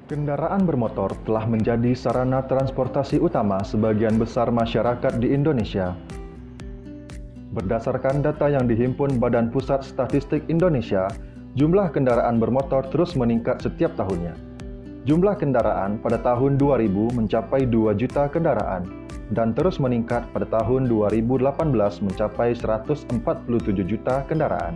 Kendaraan bermotor telah menjadi sarana transportasi utama sebagian besar masyarakat di Indonesia. Berdasarkan data yang dihimpun Badan Pusat Statistik Indonesia, jumlah kendaraan bermotor terus meningkat setiap tahunnya. Jumlah kendaraan pada tahun 2000 mencapai 2 juta kendaraan dan terus meningkat pada tahun 2018 mencapai 147 juta kendaraan.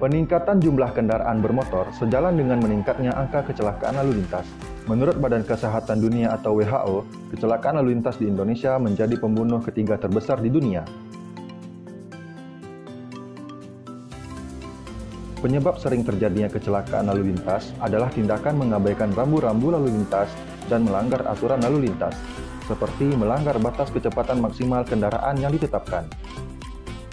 Peningkatan jumlah kendaraan bermotor sejalan dengan meningkatnya angka kecelakaan lalu lintas. Menurut Badan Kesehatan Dunia atau WHO, kecelakaan lalu lintas di Indonesia menjadi pembunuh ketiga terbesar di dunia. Penyebab sering terjadinya kecelakaan lalu lintas adalah tindakan mengabaikan rambu-rambu lalu lintas dan melanggar aturan lalu lintas, seperti melanggar batas kecepatan maksimal kendaraan yang ditetapkan.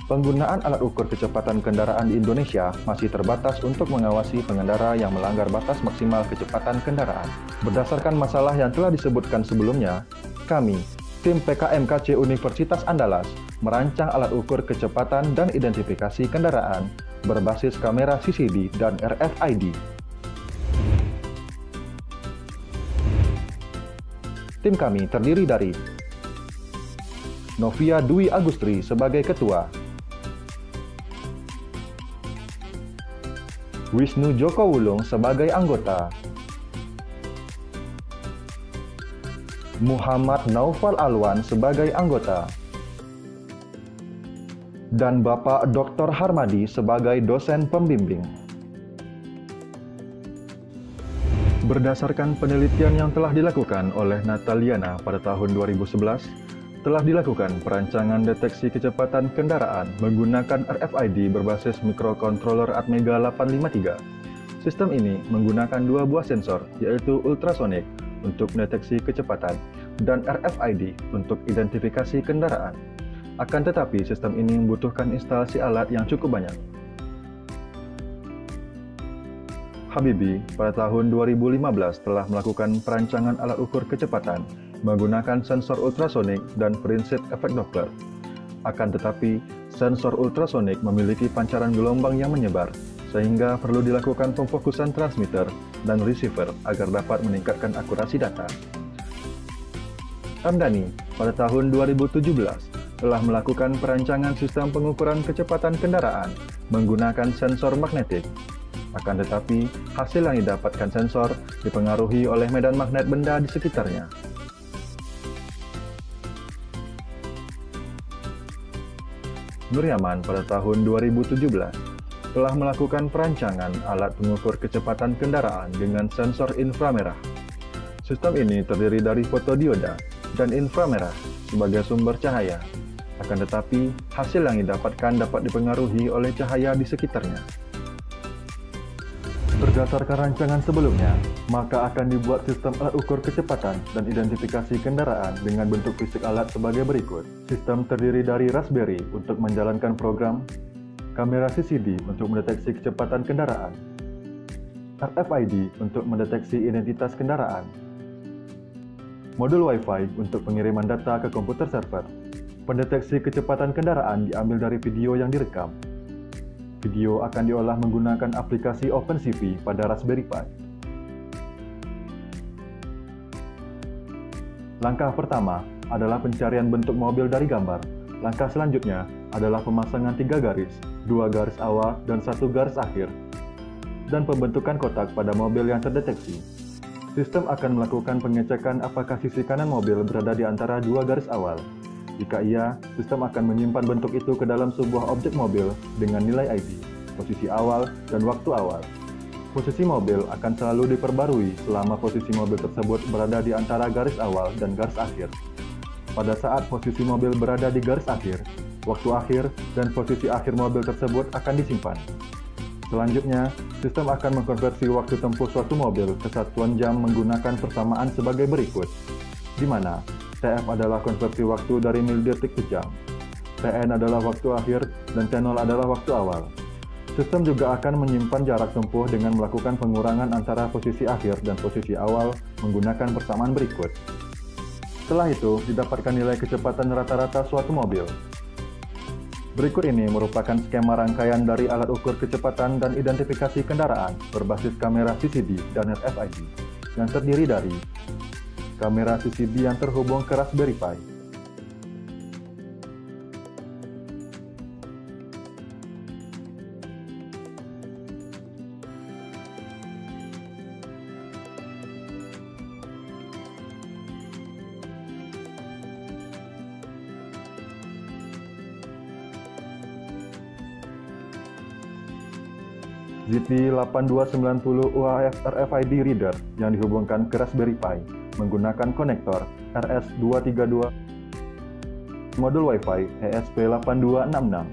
Penggunaan alat ukur kecepatan kendaraan di Indonesia masih terbatas untuk mengawasi pengendara yang melanggar batas maksimal kecepatan kendaraan. Berdasarkan masalah yang telah disebutkan sebelumnya, kami, tim PKMKC Universitas Andalas, merancang alat ukur kecepatan dan identifikasi kendaraan berbasis kamera CCD dan RFID. Tim kami terdiri dari Novia Dwi Agustri sebagai Ketua, Wisnu Joko Wulung sebagai anggota, Muhammad Naufal Alwan sebagai anggota, dan Bapak Dr. Harmadi sebagai dosen pembimbing. Berdasarkan penelitian yang telah dilakukan oleh Nataliana pada tahun 2011, telah dilakukan perancangan deteksi kecepatan kendaraan menggunakan RFID berbasis microcontroller Atmega 853. Sistem ini menggunakan dua buah sensor, yaitu ultrasonik untuk mendeteksi kecepatan dan RFID untuk identifikasi kendaraan. Akan tetapi, sistem ini membutuhkan instalasi alat yang cukup banyak. Habibie pada tahun 2015 telah melakukan perancangan alat ukur kecepatan menggunakan sensor ultrasonik dan prinsip efek Doppler. Akan tetapi, sensor ultrasonik memiliki pancaran gelombang yang menyebar, sehingga perlu dilakukan pemfokusan transmitter dan receiver agar dapat meningkatkan akurasi data. Hamdani pada tahun 2017 telah melakukan perancangan sistem pengukuran kecepatan kendaraan menggunakan sensor magnetik. Akan tetapi, hasil yang didapatkan sensor dipengaruhi oleh medan magnet benda di sekitarnya. Nur Yaman pada tahun 2017 telah melakukan perancangan alat pengukur kecepatan kendaraan dengan sensor inframerah. Sistem ini terdiri dari fotodioda dan inframerah sebagai sumber cahaya. Akan tetapi, hasil yang didapatkan dapat dipengaruhi oleh cahaya di sekitarnya. Berdasarkan rancangan sebelumnya, maka akan dibuat sistem alat ukur kecepatan dan identifikasi kendaraan dengan bentuk fisik alat sebagai berikut. Sistem terdiri dari Raspberry untuk menjalankan program, kamera CCD untuk mendeteksi kecepatan kendaraan, RFID untuk mendeteksi identitas kendaraan, modul Wi-Fi untuk pengiriman data ke komputer server. Pendeteksi kecepatan kendaraan diambil dari video yang direkam. Video akan diolah menggunakan aplikasi OpenCV pada Raspberry Pi. Langkah pertama adalah pencarian bentuk mobil dari gambar. Langkah selanjutnya adalah pemasangan 3 garis, 2 garis awal dan 1 garis akhir, dan pembentukan kotak pada mobil yang terdeteksi. Sistem akan melakukan pengecekan apakah sisi kanan mobil berada di antara 2 garis awal. Jika iya, sistem akan menyimpan bentuk itu ke dalam sebuah objek mobil dengan nilai ID, posisi awal, dan waktu awal. Posisi mobil akan selalu diperbarui selama posisi mobil tersebut berada di antara garis awal dan garis akhir. Pada saat posisi mobil berada di garis akhir, waktu akhir dan posisi akhir mobil tersebut akan disimpan. Selanjutnya, sistem akan mengkonversi waktu tempuh suatu mobil ke satuan jam menggunakan persamaan sebagai berikut, di mana TF adalah konversi waktu dari milidetik ke jam, TN adalah waktu akhir, dan T0 adalah waktu awal. Sistem juga akan menyimpan jarak tempuh dengan melakukan pengurangan antara posisi akhir dan posisi awal menggunakan persamaan berikut. Setelah itu, didapatkan nilai kecepatan rata-rata suatu mobil. Berikut ini merupakan skema rangkaian dari alat ukur kecepatan dan identifikasi kendaraan berbasis kamera CCD dan RFID yang terdiri dari kamera CCTV yang terhubung ke Raspberry Pi, ZT8290 UHF RFID reader yang dihubungkan ke Raspberry Pi menggunakan konektor RS232, modul Wi-Fi ESP8266.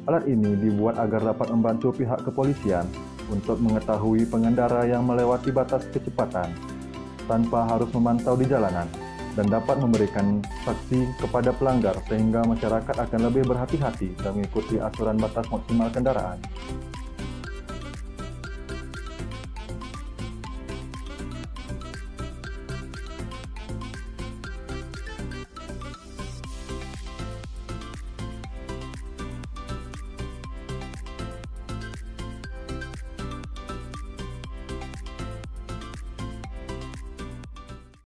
Alat ini dibuat agar dapat membantu pihak kepolisian untuk mengetahui pengendara yang melewati batas kecepatan tanpa harus memantau di jalanan, dan dapat memberikan sanksi kepada pelanggar sehingga masyarakat akan lebih berhati-hati dan mengikuti aturan batas maksimal kendaraan.